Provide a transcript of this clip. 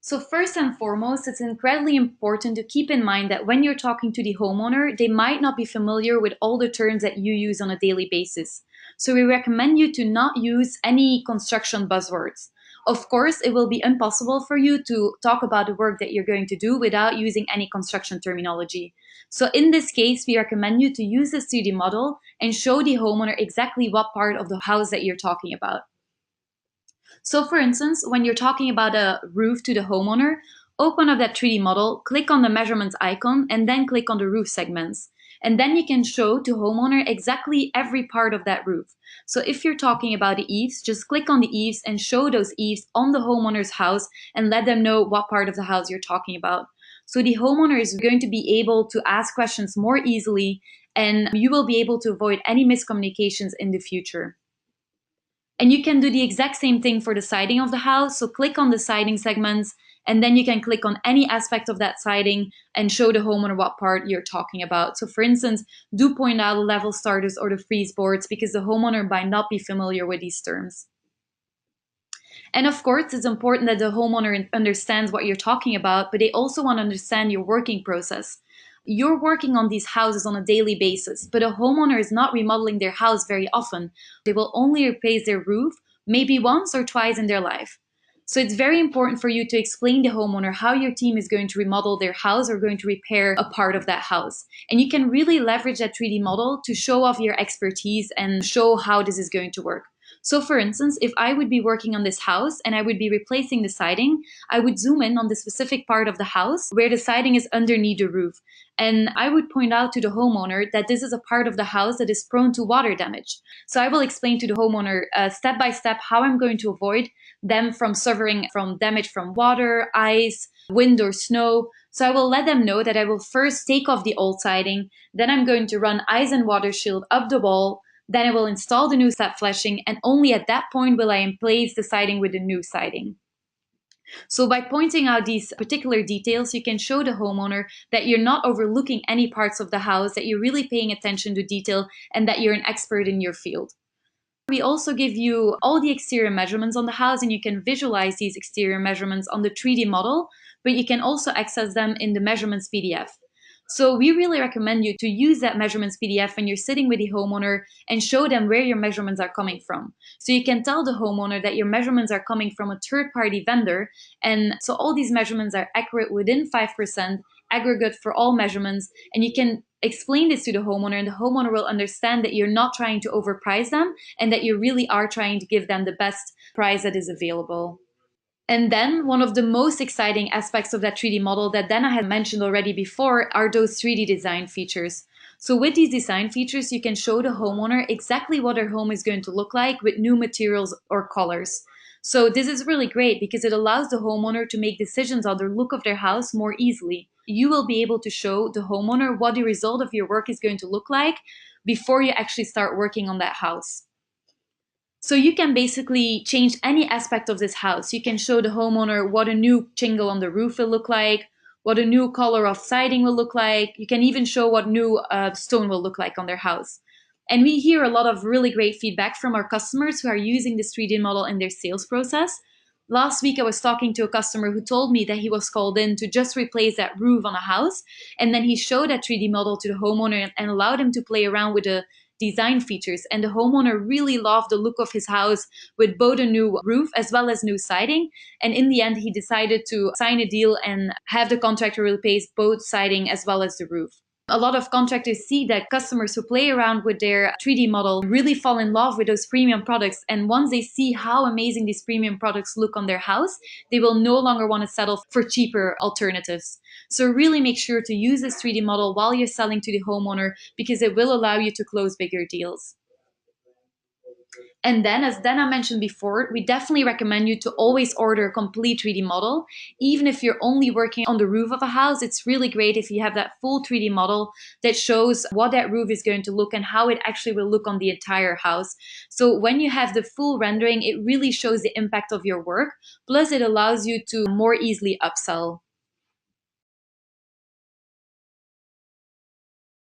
So first and foremost, it's incredibly important to keep in mind that when you're talking to the homeowner, they might not be familiar with all the terms that you use on a daily basis. So we recommend you to not use any construction buzzwords. Of course, it will be impossible for you to talk about the work that you're going to do without using any construction terminology. So in this case, we recommend you to use the 3D model and show the homeowner exactly what part of the house that you're talking about. So for instance, when you're talking about a roof to the homeowner, open up that 3D model, click on the measurements icon, and then click on the roof segments. And then you can show to homeowner exactly every part of that roof. So if you're talking about the eaves, just click on the eaves and show those eaves on the homeowner's house and let them know what part of the house you're talking about. So the homeowner is going to be able to ask questions more easily, and you will be able to avoid any miscommunications in the future. And you can do the exact same thing for the siding of the house. So click on the siding segments, and then you can click on any aspect of that siding and show the homeowner what part you're talking about. So for instance, do point out the level starters or the freeze boards because the homeowner might not be familiar with these terms. And of course, it's important that the homeowner understands what you're talking about, but they also want to understand your working process. You're working on these houses on a daily basis, but a homeowner is not remodeling their house very often. They will only replace their roof maybe once or twice in their life. So it's very important for you to explain to the homeowner how your team is going to remodel their house or going to repair a part of that house. And you can really leverage that 3D model to show off your expertise and show how this is going to work. So for instance, if I would be working on this house and I would be replacing the siding, I would zoom in on the specific part of the house where the siding is underneath the roof. And I would point out to the homeowner that this is a part of the house that is prone to water damage. So I will explain to the homeowner step by step how I'm going to avoid them from suffering from damage from water, ice, wind or snow. So I will let them know that I will first take off the old siding, then I'm going to run ice and water shield up the wall, then I will install the new set flashing, and only at that point will I place the siding with the new siding. So by pointing out these particular details, you can show the homeowner that you're not overlooking any parts of the house, that you're really paying attention to detail, and that you're an expert in your field. We also give you all the exterior measurements on the house, and you can visualize these exterior measurements on the 3D model, but you can also access them in the measurements PDF. So we really recommend you to use that measurements PDF when you're sitting with the homeowner and show them where your measurements are coming from. So you can tell the homeowner that your measurements are coming from a third-party vendor, and so all these measurements are accurate within 5%, aggregate for all measurements, and you can explain this to the homeowner, and the homeowner will understand that you're not trying to overprice them and that you really are trying to give them the best price that is available. And then one of the most exciting aspects of that 3D model that Dana had mentioned already before are those 3D design features. So with these design features, you can show the homeowner exactly what their home is going to look like with new materials or colors. So this is really great because it allows the homeowner to make decisions on the look of their house more easily. You will be able to show the homeowner what the result of your work is going to look like before you actually start working on that house. So you can basically change any aspect of this house. You can show the homeowner what a new shingle on the roof will look like, what a new color of siding will look like. You can even show what new stone will look like on their house. And we hear a lot of really great feedback from our customers who are using this 3D model in their sales process. Last week, I was talking to a customer who told me that he was called in to just replace that roof on a house. And then he showed that 3D model to the homeowner and allowed him to play around with the design features. And the homeowner really loved the look of his house with both a new roof as well as new siding. And in the end, he decided to sign a deal and have the contractor replace both siding as well as the roof. A lot of contractors see that customers who play around with their 3D model really fall in love with those premium products. And once they see how amazing these premium products look on their house, they will no longer want to settle for cheaper alternatives. So really make sure to use this 3D model while you're selling to the homeowner because it will allow you to close bigger deals. And then, as Dana mentioned before, we definitely recommend you to always order a complete 3D model. Even if you're only working on the roof of a house, it's really great if you have that full 3D model that shows what that roof is going to look and how it actually will look on the entire house. So when you have the full rendering, it really shows the impact of your work. Plus, it allows you to more easily upsell.